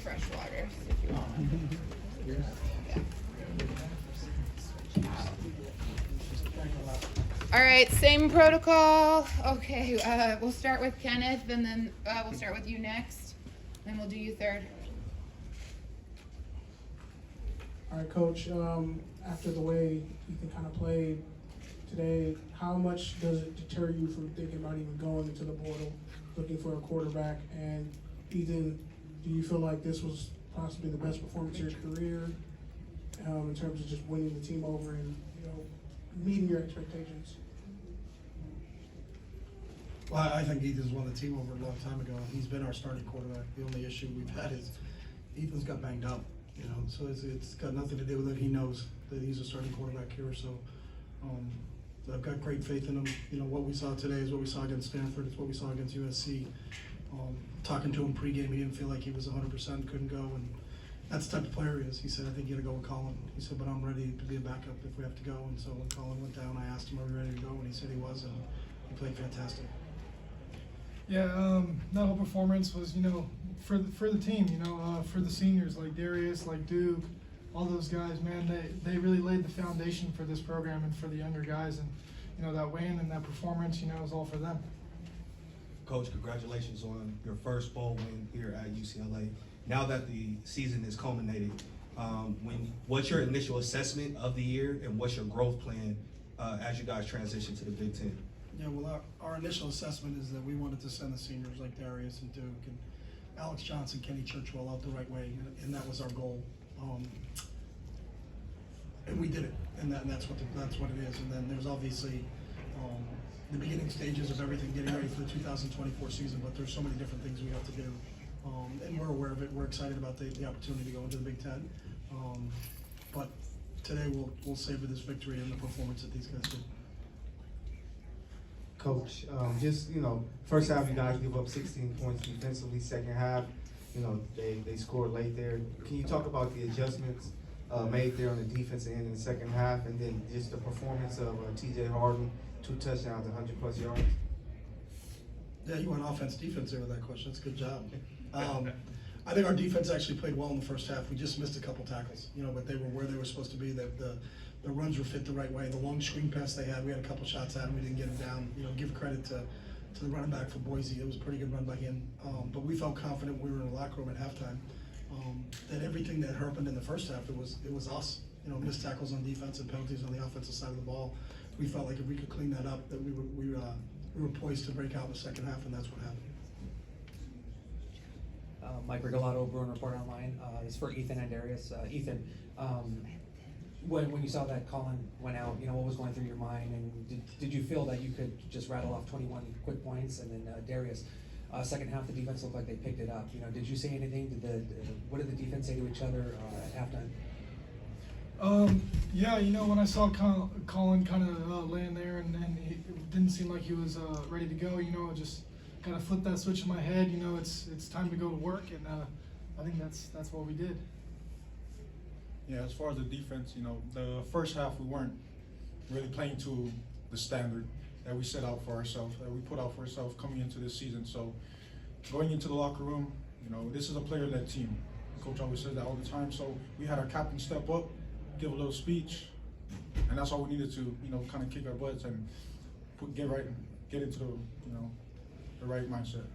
fresh water if you want. Yeah. All right, same protocol. Okay, we'll start with Kenneth, and then we'll start with you next. Then we'll do you third. All right, Coach. After the way Ethan kind of played today, how much does it deter you from thinking about even going into the portal, looking for a quarterback? And Ethan, do you feel like this was possibly the best performance of your career in terms of just winning the team over and meeting your expectations? Well, I think Ethan's won the team over a long time ago. He's been our starting quarterback. The only issue we've had is Ethan's got banged up, so it's got nothing to do with it. He knows that he's a starting quarterback here, so I've got great faith in him. What we saw today is what we saw against Stanford. It's what we saw against USC. Talking to him pregame, he didn't feel like he was 100%, couldn't go, and that's the type of player he is. He said, I think you gotta go with Colin. He said, but I'm ready to be a backup if we have to go. And so when Colin went down, I asked him, are we ready to go? And he said he was, and he played fantastic. Yeah, that whole performance was, for the team, for the seniors like Darius, like Duke, all those guys, man, they really laid the foundation for this program and for the younger guys, and that win and that performance, was all for them. Coach, congratulations on your first bowl win here at UCLA. Now that the season is culminated, what's your initial assessment of the year, and what's your growth plan as you guys transition to the Big Ten? Yeah, well, our initial assessment is that we wanted to send the seniors like Darius and Duke and Alex Johnson, Kenny Churchwell out the right way, and that was our goal. And we did it, and that's what it is. And then there's obviously the beginning stages of everything, getting ready for the 2024 season. But there's so many different things we have to do, and we're aware of it. We're excited about the opportunity to go into the Big Ten. But today we'll savor this victory and the performance that these guys did. Coach, first half you guys give up 16 points defensively. Second half, they scored late there. Can you talk about the adjustments made there on the defensive end in the second half, and then just the performance of T.J. Harden, 2 touchdowns, 100+ yards? Yeah, you went offense defense there with that question. That's a good job. I think our defense actually played well in the first half. We just missed a couple tackles, but they were where they were supposed to be. The runs were fit the right way. The long screen pass they had, we had a couple shots at him. We didn't get him down. Give credit to the running back for Boise. It was a pretty good run by him. But we felt confident. We were in the locker room at halftime. That everything that happened in the first half, it was us. Missed tackles on defense and penalties on the offensive side of the ball. We felt like if we could clean that up, that we were poised to break out in the second half, and that's what happened. Mike Regalado, Bruin Report Online. This is for Ethan and Darius. Ethan, when you saw that Colin went out, what was going through your mind, and did you feel that you could just rattle off 21 quick points? And then Darius, second half the defense looked like they picked it up. Did you say anything? What did the defense say to each other at halftime? Yeah, when I saw Colin kind of laying there and it didn't seem like he was ready to go, just kind of flipped that switch in my head. It's time to go to work, and I think that's what we did. Yeah, as far as the defense, the first half we weren't really playing to the standard that we set out for ourselves, that we put out for ourselves coming into this season. So going into the locker room, this is a player-led team. Coach always says that all the time. So we had our captain step up, give a little speech, and that's all we needed to, kind of kick our butts and get into the right mindset.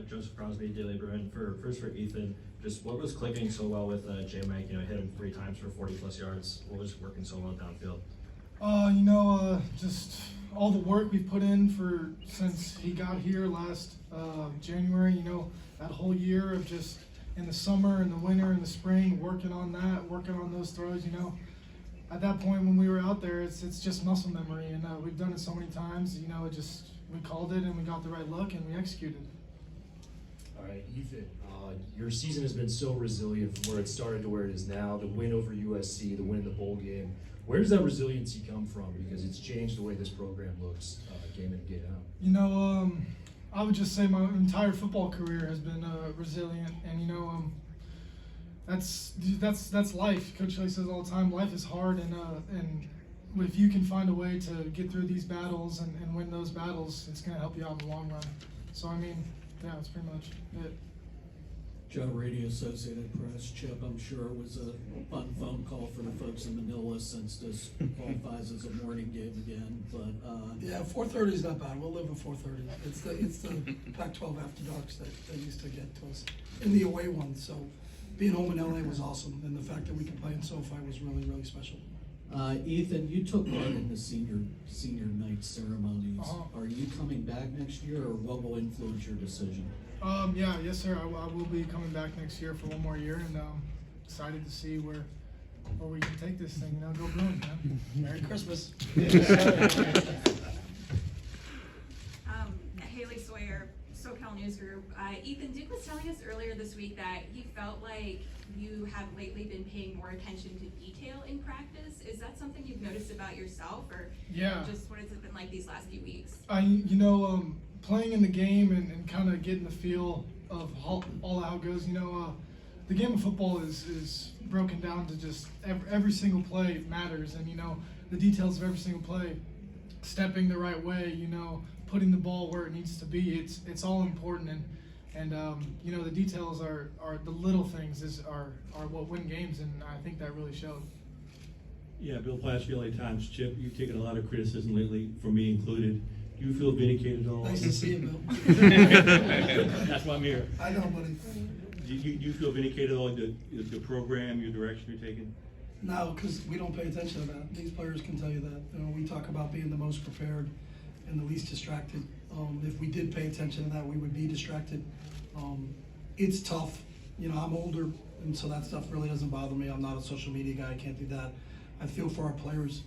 Joseph Crosby, Daily Bruin. First for Ethan, just what was clicking so well with J-Mike? Hit him 3 times for 40+ yards. What was working so well downfield? Just all the work we've put in since he got here last January. That whole year of just in the summer, in the winter, in the spring, working on those throws. At that point when we were out there, it's just muscle memory, and we've done it so many times. We called it and we got the right look and we executed. All right, Ethan, your season has been so resilient from where it started to where it is now. The win over USC, the win in the bowl game. Where does that resiliency come from? Because it's changed the way this program looks, game in and game out. I would just say my entire football career has been resilient, and that's life. Coach Shelley says all the time, life is hard, and if you can find a way to get through these battles and win those battles, it's going to help you out in the long run. So, yeah, that's pretty much it. Joe Radio, Associated Press. Chip, I'm sure it was a fun phone call for the folks in Manila since this qualifies as a morning game again. But Yeah, 4:30 is not bad. We'll live at 4:30. It's the Pac-12 after darks that used to get to us in the away ones. So being home in LA was awesome, and the fact that we could play in SoFi was really, really special. Ethan, you took part in the senior night ceremonies. Uh-huh. Are you coming back next year, or what will influence your decision? Yes, sir. I will be coming back next year for one more year, and excited to see where we can take this thing. Go Bruins, man. Merry Christmas. Haley Sawyer, SoCal News Group. Ethan, Duke was telling us earlier this week that he felt like you have lately been paying more attention to detail in practice. Is that something you've noticed about yourself, or just what has it been like these last few weeks? Playing in the game and kind of getting the feel of all how it goes. The game of football is broken down to just every single play matters, and the details of every single play, stepping the right way, putting the ball where it needs to be. It's all important, and the details are the little things are what win games, and I think that really showed. Yeah, Bill Plaschke, LA Times. Chip, you've taken a lot of criticism lately, for me included. Do you feel vindicated at all? Nice to see you, Bill. That's why I'm here. I know, buddy. Do you feel vindicated at all in the program, your direction you're taking? No, because we don't pay attention to that. These players can tell you that. We talk about being the most prepared and the least distracted. If we did pay attention to that, we would be distracted. It's tough. I'm older, and so that stuff really doesn't bother me. I'm not a social media guy. I can't do that. I feel for our players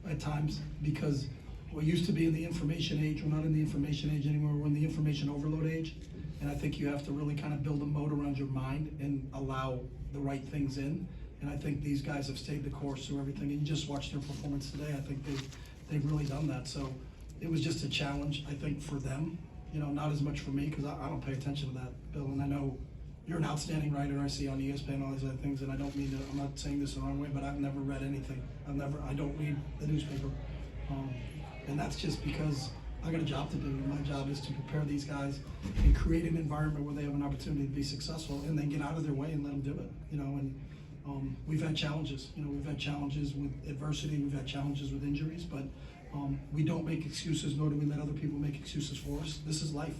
at times because we used to be in the information age. We're not in the information age anymore. We're in the information overload age. And I think you have to really kind of build a moat around your mind and allow the right things in. And I think these guys have stayed the course through everything. And you just watched their performance today. I think they've really done that. So it was just a challenge, I think, for them. Not as much for me because I don't pay attention to that, Bill. And I know you're an outstanding writer. I see on ESPN all these other things, and I don't mean to. I'm not saying this the wrong way, but I've never read anything. I don't read the newspaper. And that's just because I got a job to do. My job is to prepare these guys and create an environment where they have an opportunity to be successful, and then get out of their way and let them do it. And we've had challenges. We've had challenges with adversity. We've had challenges with injuries, but we don't make excuses, nor do we let other people make excuses for us. This is life.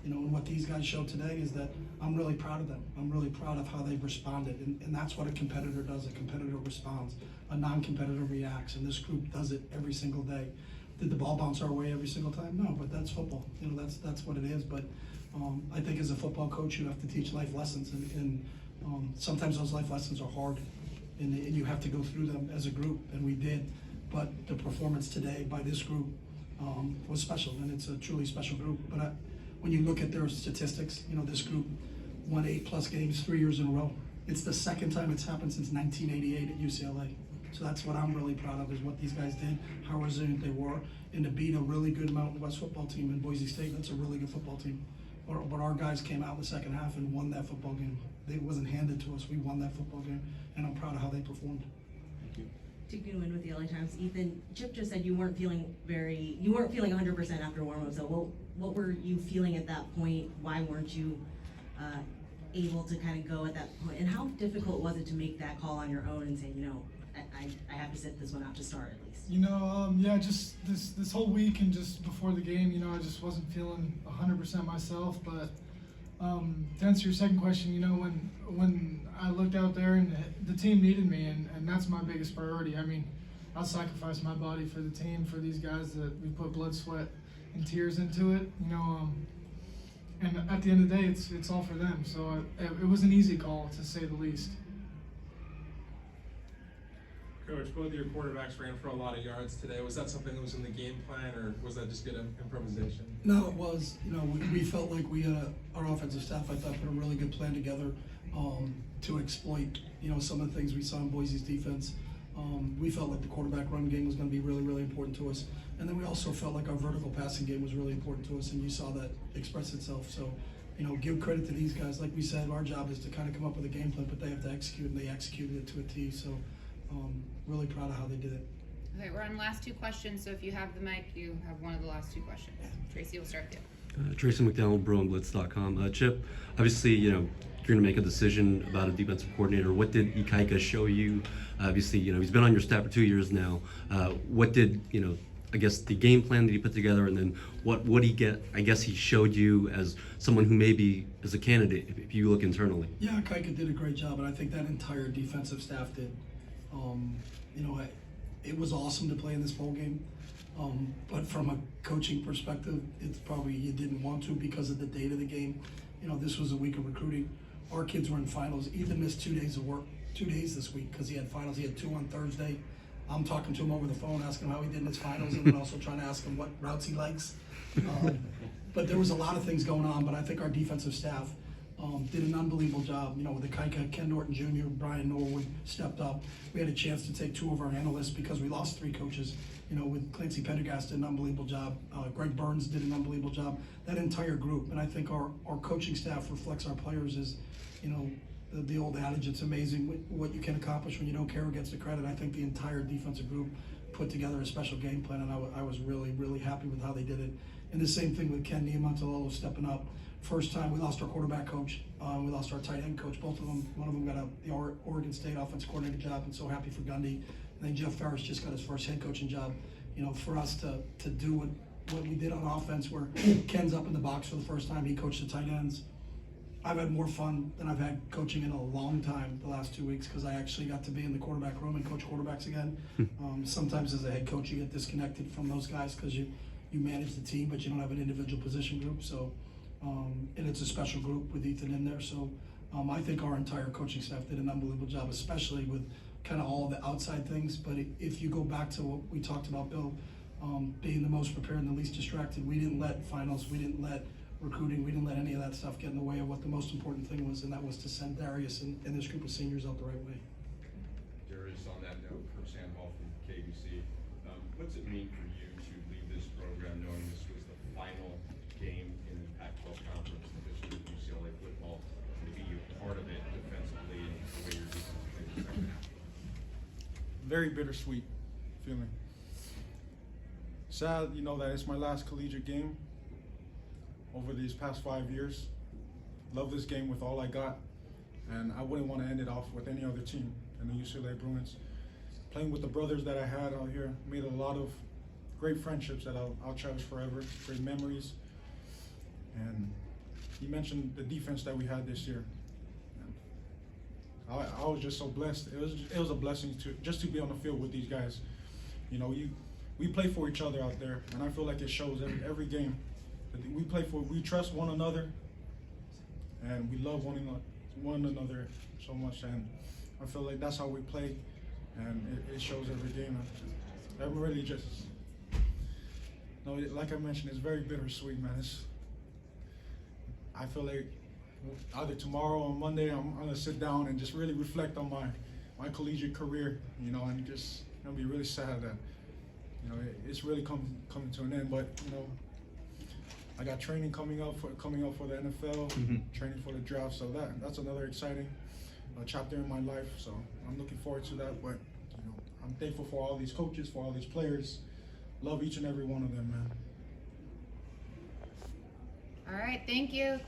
And what these guys showed today is that I'm really proud of them. I'm really proud of how they've responded, and that's what a competitor does. A competitor responds. A non-competitor reacts, and this group does it every single day. Did the ball bounce our way every single time? No, but that's football. That's what it is. But I think as a football coach, you have to teach life lessons, and sometimes those life lessons are hard, and you have to go through them as a group, and we did. But the performance today by this group was special, and it's a truly special group. But when you look at their statistics, this group won 8+ games 3 years in a row. It's the second time it's happened since 1988 at UCLA. So that's what I'm really proud of, is what these guys did, how resilient they were, and to beat a really good Mountain West football team in Boise State. That's a really good football team. But our guys came out in the second half and won that football game. It wasn't handed to us. We won that football game, and I'm proud of how they performed. To go in with the LA Times, Ethan, Chip just said you weren't feeling 100% after warm-up. So what were you feeling at that point? Why weren't you able to kind of go at that point? And how difficult was it to make that call on your own and say, I have to sit this one out to start at least? Just this whole week and just before the game, I just wasn't feeling 100% myself. But to answer your second question, when I looked out there and the team needed me, and that's my biggest priority. I mean, I'll sacrifice my body for the team, for these guys that we put blood, sweat, and tears into it. And at the end of the day, it's all for them. So it was an easy call, to say the least. Coach, both of your quarterbacks ran for a lot of yards today. Was that something that was in the game plan, or was that just good improvisation? No, it was. We felt like we had our offensive staff, I thought, put a really good plan together to exploit, some of the things we saw in Boise's defense. We felt like the quarterback run game was going to be really, really important to us. And then we also felt like our vertical passing game was really important to us, and you saw that express itself. So, give credit to these guys. Like we said, our job is to kind of come up with a game plan, but they have to execute, and they executed it to a T. So, really proud of how they did it. Okay, we're on last two questions, so if you have the mic, you have one of the last two questions. Tracy, we'll start with you. Tracy McDannald, BruinBlitz.com. Chip, obviously, you're going to make a decision about a defensive coordinator. What did Ikaika show you? Obviously, he's been on your staff for 2 years now. What did, I guess the game plan that he put together, and then what would he get? I guess he showed you as someone who maybe is a candidate if you look internally. Yeah, Ikaika did a great job, and I think that entire defensive staff did. It was awesome to play in this bowl game. But from a coaching perspective, it's probably you didn't want to because of the date of the game. This was a week of recruiting. Our kids were in finals. Ethan missed 2 days of work, 2 days this week because he had finals. He had 2 on Thursday. I'm talking to him over the phone, asking him how he did in his finals, and then also trying to ask him what routes he likes. But there was a lot of things going on, but I think our defensive staff did an unbelievable job. With Ikaika, Ken Norton Jr., Brian Norwood stepped up. We had a chance to take 2 of our analysts because we lost 3 coaches. With Clancy Pendergast did an unbelievable job. Greg Burns did an unbelievable job. That entire group, and I think our coaching staff reflects our players as, the old adage, it's amazing what you can accomplish when you don't care who gets the credit. I think the entire defensive group put together a special game plan, and I was really, really happy with how they did it. And the same thing with Ken Niumatalolo stepping up. First time we lost our quarterback coach, we lost our tight end coach, both of them. One of them got the Oregon State offensive coordinator job, and so happy for Gundy. And then Jeff Ferris just got his first head coaching job. For us to do what we did on offense, where Ken's up in the box for the first time, he coached the tight ends. I've had more fun than I've had coaching in a long time the last 2 weeks because I actually got to be in the quarterback room and coach quarterbacks again. Sometimes as a head coach, you get disconnected from those guys because you manage the team, but you don't have an individual position group. So, and it's a special group with Ethan in there. So I think our entire coaching staff did an unbelievable job, especially with kind of all the outside things. But if you go back to what we talked about, Bill, being the most prepared and the least distracted, we didn't let finals, we didn't let recruiting, we didn't let any of that stuff get in the way of what the most important thing was, and that was to send Darius and this group of seniors out the right way. Darius, on that note, Coach Sandhall from KBC, what's it mean for you to leave this program knowing this was the final game in the Pac-12 conference in the history of UCLA football, and to be a part of it defensively and the way your defense played the second half? Very bittersweet feeling. Sad, that it's my last collegiate game over these past 5 years. Love this game with all I got, and I wouldn't want to end it off with any other team than the UCLA Bruins. Playing with the brothers that I had out here, made a lot of great friendships that I'll cherish forever, great memories. And you mentioned the defense that we had this year. I was just so blessed. It was a blessing to be on the field with these guys. We play for each other out there, and I feel like it shows every game. We trust one another, and we love one another so much, and I feel like that's how we play, and it shows every game. I'm really just, like I mentioned, it's very bittersweet, man. I feel like either tomorrow or Monday, I'm gonna sit down and just really reflect on my collegiate career, and just be really sad that, it's really coming to an end. But I got training coming up for the NFL, training for the draft, so that's another exciting chapter in my life. So I'm looking forward to that. But I'm thankful for all these coaches, for all these players. Love each and every one of them, man. All right, thank you.